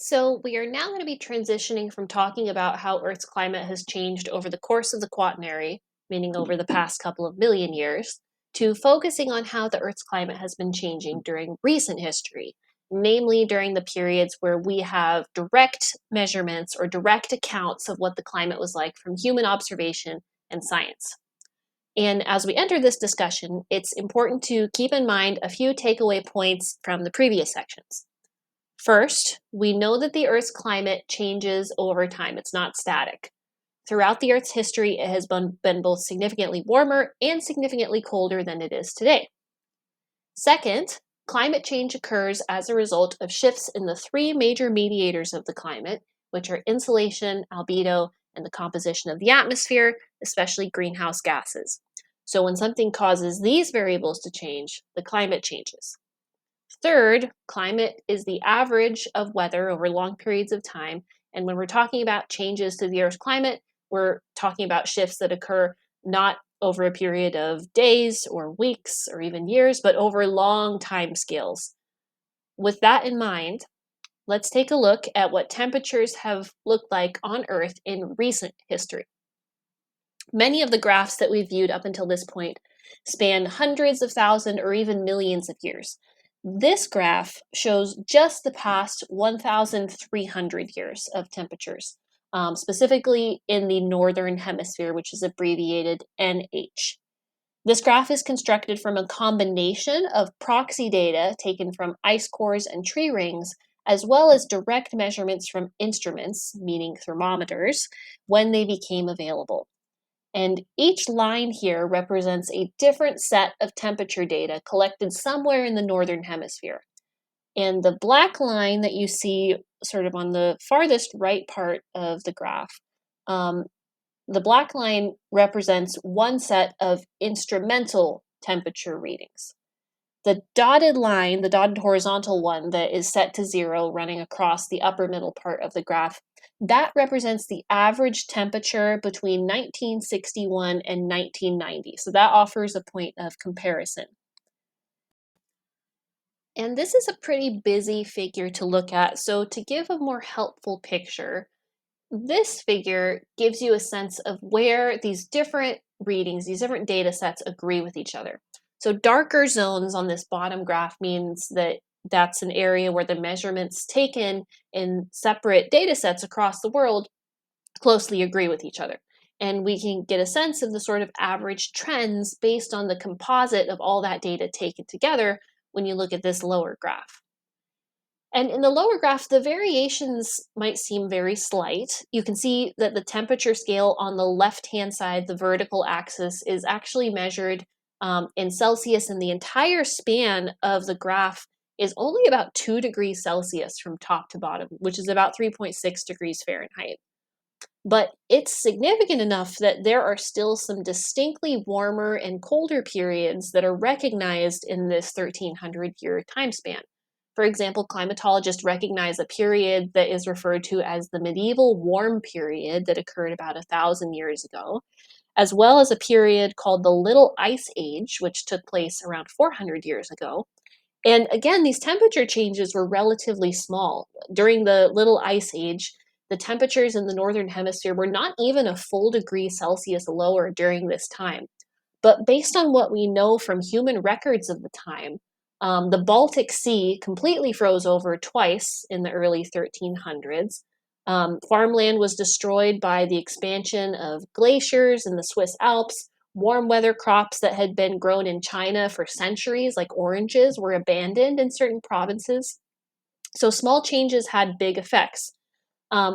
So, we are now going to be transitioning from talking about how Earth's climate has changed over the course of the Quaternary, meaning over the past couple of million years, to focusing on how the Earth's climate has been changing during recent history, namely during the periods where we have direct measurements or direct accounts of what the climate was like from human observation and science. And as we enter this discussion, it's important to keep in mind a few takeaway points from the previous sections. First, we know that the Earth's climate changes over time. It's not static. Throughout the Earth's history, it has been both significantly warmer and significantly colder than it is today. Second, climate change occurs as a result of shifts in the three major mediators of the climate, which are insolation, albedo, and the composition of the atmosphere, especially greenhouse gases. So when something causes these variables to change, the climate changes. Third, climate is the average of weather over long periods of time. And when we're talking about changes to the Earth's climate, we're talking about shifts that occur not over a period of days or weeks or even years, but over long time scales. With that in mind, let's take a look at what temperatures have looked like on Earth in recent history. Many of the graphs that we've viewed up until this point span hundreds of thousands or even millions of years. This graph shows just the past 1,300 years of temperatures, specifically in the northern hemisphere, which is abbreviated NH. This graph is constructed from a combination of proxy data taken from ice cores and tree rings, as well as direct measurements from instruments, meaning thermometers, when they became available. And each line here represents a different set of temperature data collected somewhere in the northern hemisphere. And the black line that you see sort of on the farthest right part of the graph, the black line represents one set of instrumental temperature readings. The dotted line, the dotted horizontal one that is set to 0 running across the upper middle part of the graph, that represents the average temperature between 1961 and 1990. So that offers a point of comparison. And this is a pretty busy figure to look at. So to give a more helpful picture, this figure gives you a sense of where these different readings, these different data sets agree with each other. So darker zones on this bottom graph means that that's an area where the measurements taken in separate data sets across the world closely agree with each other. And we can get a sense of the sort of average trends based on the composite of all that data taken together when you look at this lower graph. And in the lower graph, the variations might seem very slight. You can see that the temperature scale on the left-hand side, the vertical axis, is actually measured in Celsius, and the entire span of the graph is only about 2 degrees Celsius from top to bottom, which is about 3.6 degrees Fahrenheit. But it's significant enough that there are still some distinctly warmer and colder periods that are recognized in this 1,300-year time span. For example, climatologists recognize a period that is referred to as the medieval warm period that occurred about 1,000 years ago, as well as a period called the Little Ice Age, which took place around 400 years ago. And again, these temperature changes were relatively small. During the Little Ice Age, the temperatures in the northern hemisphere were not even a full degree Celsius lower during this time. But based on what we know from human records of the time, the Baltic Sea completely froze over twice in the early 1300s. Farmland was destroyed by the expansion of glaciers in the Swiss Alps. Warm weather crops that had been grown in China for centuries, like oranges, were abandoned in certain provinces. So small changes had big effects.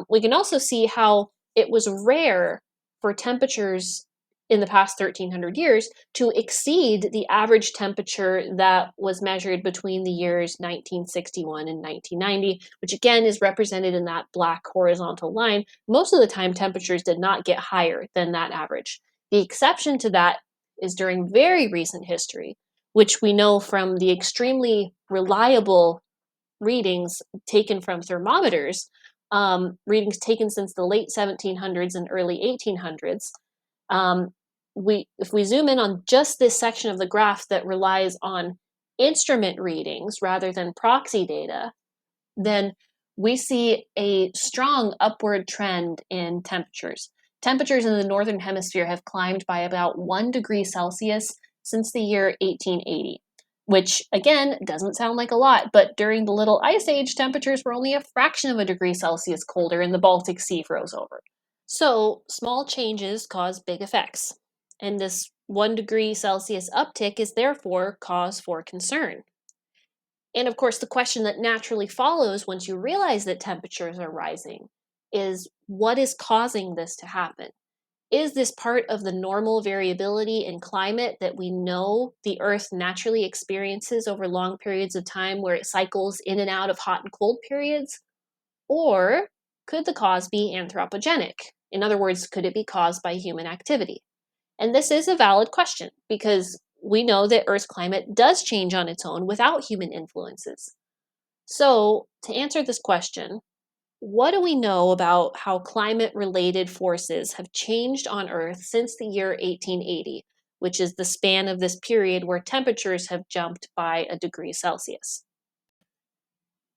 We can also see how it was rare for temperatures in the past 1,300 years to exceed the average temperature that was measured between the years 1961 and 1990, which again is represented in that black horizontal line. Most of the time, temperatures did not get higher than that average. The exception to that is during very recent history, which we know from the extremely reliable readings taken from thermometers, readings taken since the late 1700s and early 1800s. If we zoom in on just this section of the graph that relies on instrument readings rather than proxy data, then we see a strong upward trend in temperatures. Temperatures in the northern hemisphere have climbed by about 1 degree Celsius since the year 1880, which again doesn't sound like a lot, but during the Little Ice Age, temperatures were only a fraction of a degree Celsius colder and the Baltic Sea froze over. So, small changes cause big effects, and this 1 degree Celsius uptick is therefore cause for concern. And of course, the question that naturally follows once you realize that temperatures are rising is what is causing this to happen? Is this part of the normal variability in climate that we know the Earth naturally experiences over long periods of time where it cycles in and out of hot and cold periods? Or could the cause be anthropogenic? In other words, could it be caused by human activity? And this is a valid question because we know that Earth's climate does change on its own without human influences. So, to answer this question, what do we know about how climate related forces have changed on Earth since the year 1880, which is the span of this period where temperatures have jumped by a degree Celsius?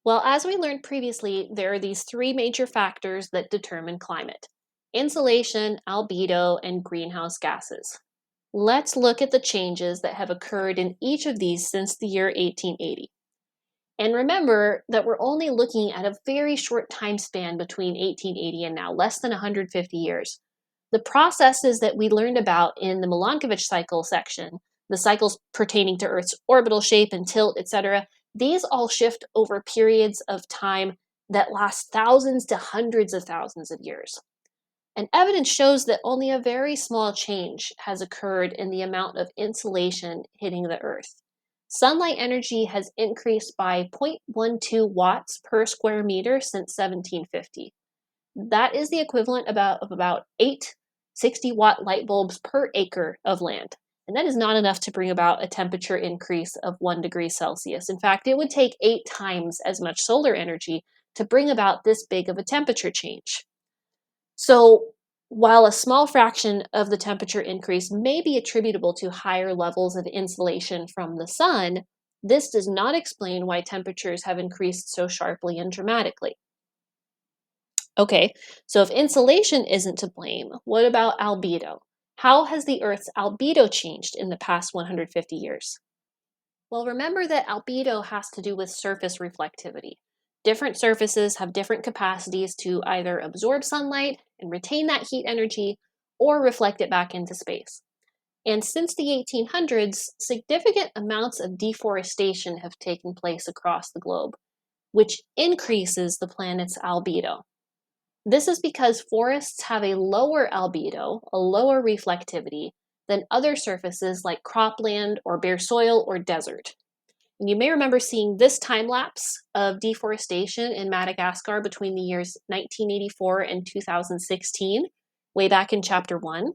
Well, as we learned previously, there are these three major factors that determine climate: insolation, albedo, and greenhouse gases. Let's look at the changes that have occurred in each of these since the year 1880. And remember that we're only looking at a very short time span between 1880 and now, less than 150 years. The processes that we learned about in the Milankovitch cycle section, the cycles pertaining to Earth's orbital shape and tilt, etc., these all shift over periods of time that last thousands to hundreds of thousands of years. And evidence shows that only a very small change has occurred in the amount of insolation hitting the Earth. Sunlight energy has increased by 0.12 watts per square meter since 1750. That is the equivalent of about 8 60-watt light bulbs per acre of land. And that is not enough to bring about a temperature increase of 1 degree Celsius. In fact, it would take 8 times as much solar energy to bring about this big of a temperature change. So, while a small fraction of the temperature increase may be attributable to higher levels of insolation from the sun, this does not explain why temperatures have increased so sharply and dramatically. Okay, so if insolation isn't to blame, what about albedo? How has the Earth's albedo changed in the past 150 years? Well, remember that albedo has to do with surface reflectivity. Different surfaces have different capacities to either absorb sunlight and retain that heat energy or reflect it back into space. And since the 1800s, significant amounts of deforestation have taken place across the globe, which increases the planet's albedo. This is because forests have a lower albedo, a lower reflectivity, than other surfaces like cropland or bare soil or desert. And you may remember seeing this time lapse of deforestation in Madagascar between the years 1984 and 2016, way back in chapter 1.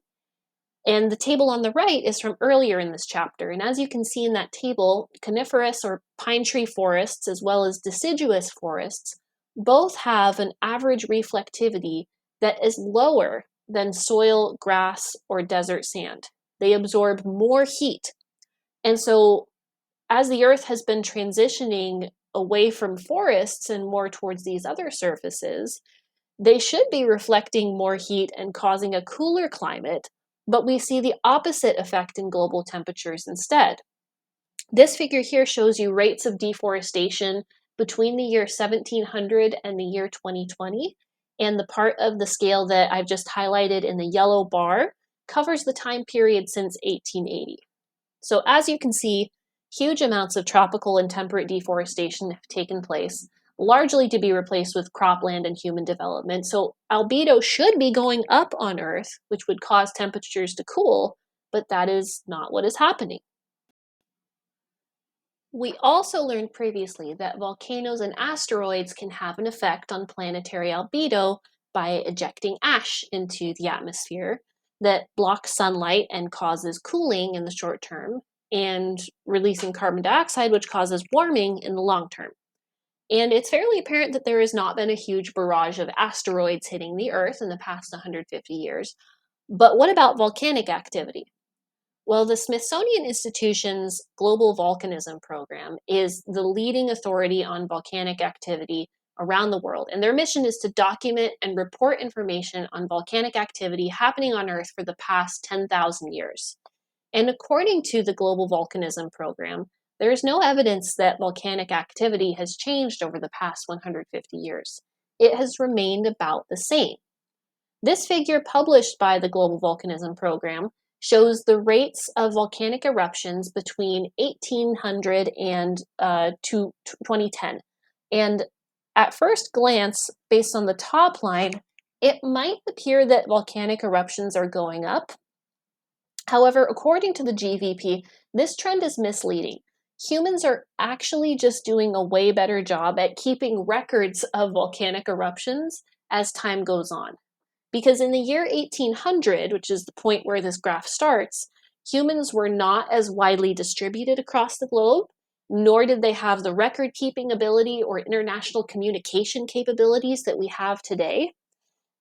And the table on the right is from earlier in this chapter. And as you can see in that table, coniferous or pine tree forests, as well as deciduous forests, both have an average reflectivity that is lower than soil, grass, or desert sand. They absorb more heat. And so as the Earth has been transitioning away from forests and more towards these other surfaces, they should be reflecting more heat and causing a cooler climate, but we see the opposite effect in global temperatures instead. This figure here shows you rates of deforestation between the year 1700 and the year 2020, and the part of the scale that I've just highlighted in the yellow bar covers the time period since 1880. So as you can see, huge amounts of tropical and temperate deforestation have taken place, largely to be replaced with cropland and human development. So albedo should be going up on Earth, which would cause temperatures to cool, but that is not what is happening. We also learned previously that volcanoes and asteroids can have an effect on planetary albedo by ejecting ash into the atmosphere that blocks sunlight and causes cooling in the short term, and releasing carbon dioxide, which causes warming in the long term. And it's fairly apparent that there has not been a huge barrage of asteroids hitting the Earth in the past 150 years. But what about volcanic activity? Well, the Smithsonian Institution's Global Volcanism Program is the leading authority on volcanic activity around the world. And their mission is to document and report information on volcanic activity happening on Earth for the past 10,000 years. And according to the Global Volcanism Program, there is no evidence that volcanic activity has changed over the past 150 years. It has remained about the same. This figure published by the Global Volcanism Program shows the rates of volcanic eruptions between 1800 and 2010. And at first glance, based on the top line, it might appear that volcanic eruptions are going up. However, according to the GVP, this trend is misleading. Humans are actually just doing a way better job at keeping records of volcanic eruptions as time goes on. Because in the year 1800, which is the point where this graph starts, humans were not as widely distributed across the globe, nor did they have the record-keeping ability or international communication capabilities that we have today.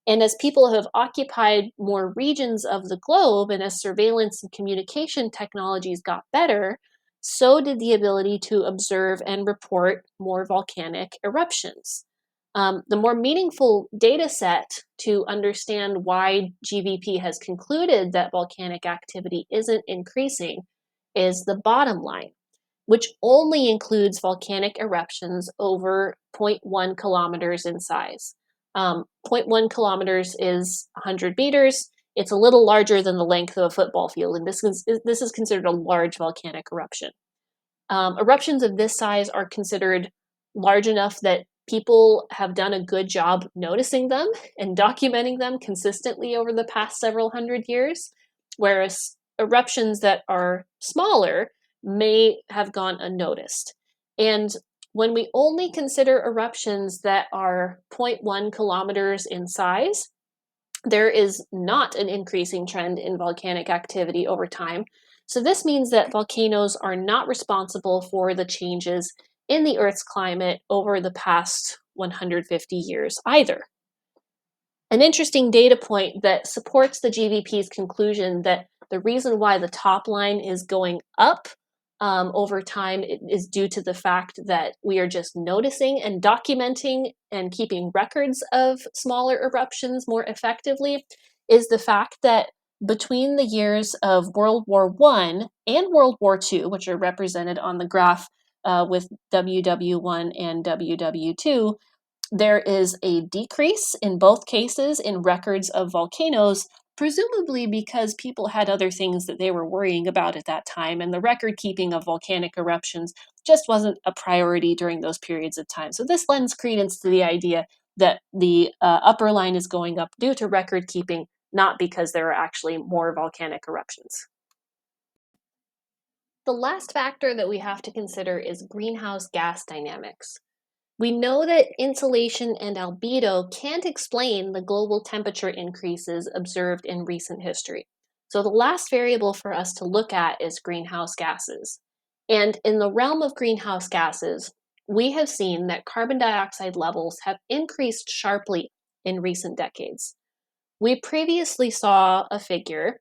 And as people have occupied more regions of the globe and as surveillance and communication technologies got better, so did the ability to observe and report more volcanic eruptions. The more meaningful data set to understand why GVP has concluded that volcanic activity isn't increasing is the bottom line, which only includes volcanic eruptions over 0.1 kilometers in size. 0.1 kilometers is 100 meters. It's a little larger than the length of a football field, and this is considered a large volcanic eruption. Eruptions of this size are considered large enough that people have done a good job noticing them and documenting them consistently over the past several hundred years, whereas eruptions that are smaller may have gone unnoticed. And when we only consider eruptions that are 0.1 kilometers in size, there is not an increasing trend in volcanic activity over time. So this means that volcanoes are not responsible for the changes in the Earth's climate over the past 150 years either. An interesting data point that supports the GVP's conclusion that the reason why the top line is going up over time is due to the fact that we are just noticing and documenting and keeping records of smaller eruptions more effectively, is the fact that between the years of World War I and World War II, which are represented on the graph with WW1 and WW2, there is a decrease in both cases in records of volcanoes, presumably because people had other things that they were worrying about at that time, and the record keeping of volcanic eruptions just wasn't a priority during those periods of time. So this lends credence to the idea that the upper line is going up due to record keeping, not because there are actually more volcanic eruptions. The last factor that we have to consider is greenhouse gas dynamics. We know that insolation and albedo can't explain the global temperature increases observed in recent history. So the last variable for us to look at is greenhouse gases. And in the realm of greenhouse gases, we have seen that carbon dioxide levels have increased sharply in recent decades. We previously saw a figure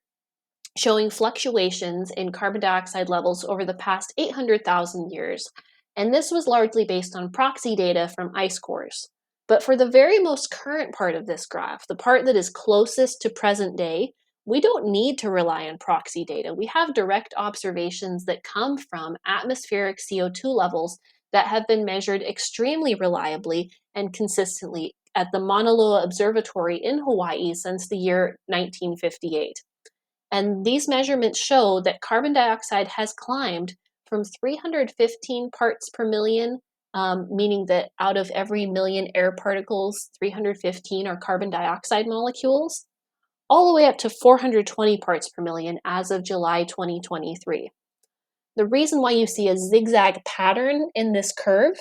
showing fluctuations in carbon dioxide levels over the past 800,000 years, and this was largely based on proxy data from ice cores. But for the very most current part of this graph, the part that is closest to present day, we don't need to rely on proxy data. We have direct observations that come from atmospheric CO2 levels that have been measured extremely reliably and consistently at the Mauna Loa Observatory in Hawaii since the year 1958. And these measurements show that carbon dioxide has climbed from 315 parts per million, meaning that out of every million air particles, 315 are carbon dioxide molecules, all the way up to 420 parts per million as of July 2023. The reason why you see a zigzag pattern in this curve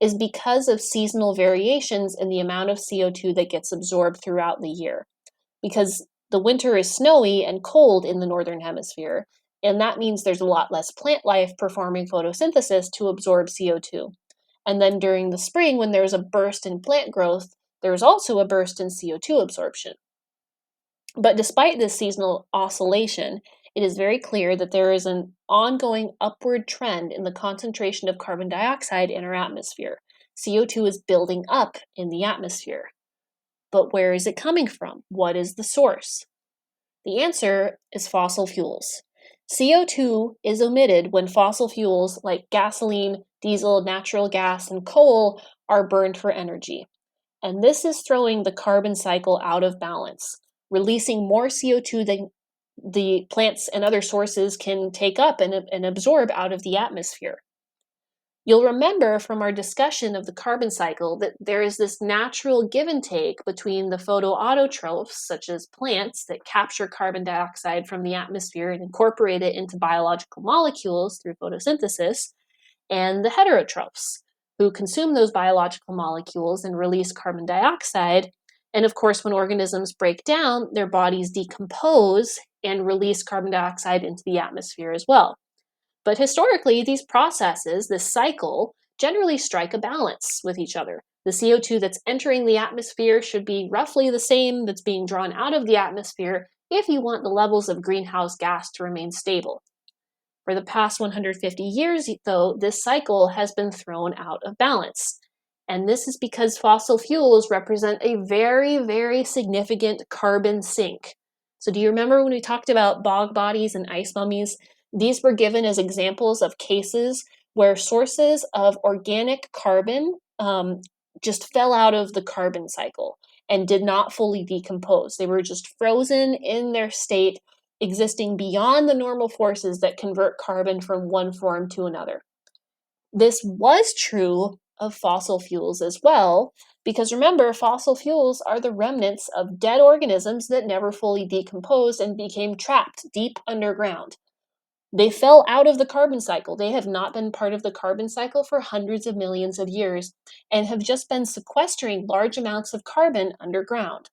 is because of seasonal variations in the amount of CO2 that gets absorbed throughout the year. Because the winter is snowy and cold in the northern hemisphere, and that means there's a lot less plant life performing photosynthesis to absorb CO2. And then during the spring, when there's a burst in plant growth, there's also a burst in CO2 absorption. But despite this seasonal oscillation, it is very clear that there is an ongoing upward trend in the concentration of carbon dioxide in our atmosphere. CO2 is building up in the atmosphere. But where is it coming from? What is the source? The answer is fossil fuels. CO2 is emitted when fossil fuels like gasoline, diesel, natural gas, and coal are burned for energy. And this is throwing the carbon cycle out of balance, releasing more CO2 than the plants and other sources can take up and absorb out of the atmosphere. You'll remember from our discussion of the carbon cycle that there is this natural give and take between the photoautotrophs, such as plants that capture carbon dioxide from the atmosphere and incorporate it into biological molecules through photosynthesis, and the heterotrophs, who consume those biological molecules and release carbon dioxide. And of course, when organisms break down, their bodies decompose and release carbon dioxide into the atmosphere as well. But historically, these processes, this cycle, generally strike a balance with each other. The CO2 that's entering the atmosphere should be roughly the same that's being drawn out of the atmosphere if you want the levels of greenhouse gas to remain stable. For the past 150 years, though, this cycle has been thrown out of balance. And this is because fossil fuels represent a very, very significant carbon sink. So, do you remember when we talked about bog bodies and ice mummies? These were given as examples of cases where sources of organic carbon just fell out of the carbon cycle and did not fully decompose. They were just frozen in their state, existing beyond the normal forces that convert carbon from one form to another. This was true of fossil fuels as well, because remember, fossil fuels are the remnants of dead organisms that never fully decomposed and became trapped deep underground. They fell out of the carbon cycle. They have not been part of the carbon cycle for hundreds of millions of years and have just been sequestering large amounts of carbon underground.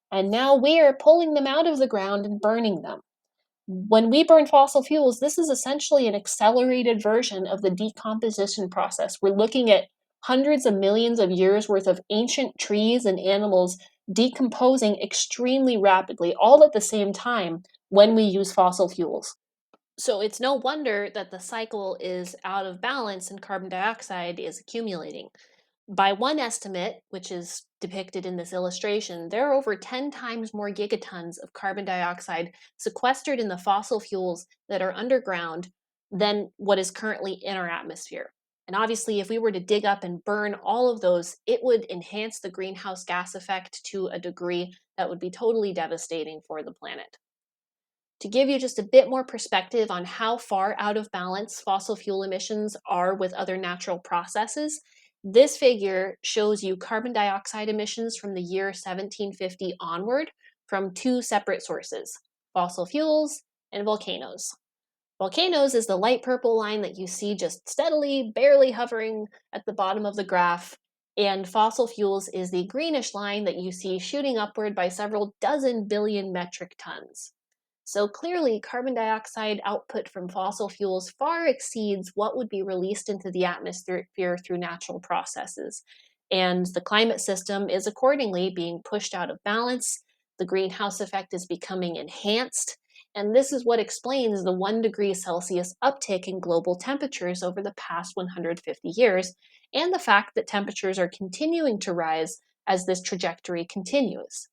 And now we are pulling them out of the ground and burning them. When we burn fossil fuels, this is essentially an accelerated version of the decomposition process. We're looking at hundreds of millions of years worth of ancient trees and animals decomposing extremely rapidly, all at the same time when we use fossil fuels. So it's no wonder that the cycle is out of balance and carbon dioxide is accumulating. By one estimate, which is depicted in this illustration, there are over 10 times more gigatons of carbon dioxide sequestered in the fossil fuels that are underground than what is currently in our atmosphere. And obviously, if we were to dig up and burn all of those, it would enhance the greenhouse gas effect to a degree that would be totally devastating for the planet. To give you just a bit more perspective on how far out of balance fossil fuel emissions are with other natural processes, this figure shows you carbon dioxide emissions from the year 1750 onward from two separate sources, fossil fuels and volcanoes. Volcanoes is the light purple line that you see just steadily, barely hovering at the bottom of the graph, and fossil fuels is the greenish line that you see shooting upward by several dozen billion metric tons. So clearly, carbon dioxide output from fossil fuels far exceeds what would be released into the atmosphere through natural processes. And the climate system is accordingly being pushed out of balance. The greenhouse effect is becoming enhanced. And this is what explains the 1 degree Celsius uptick in global temperatures over the past 150 years, and the fact that temperatures are continuing to rise as this trajectory continues.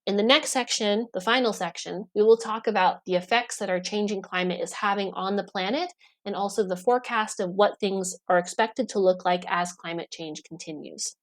In the next section, the final section, we will talk about the effects that our changing climate is having on the planet and also the forecast of what things are expected to look like as climate change continues.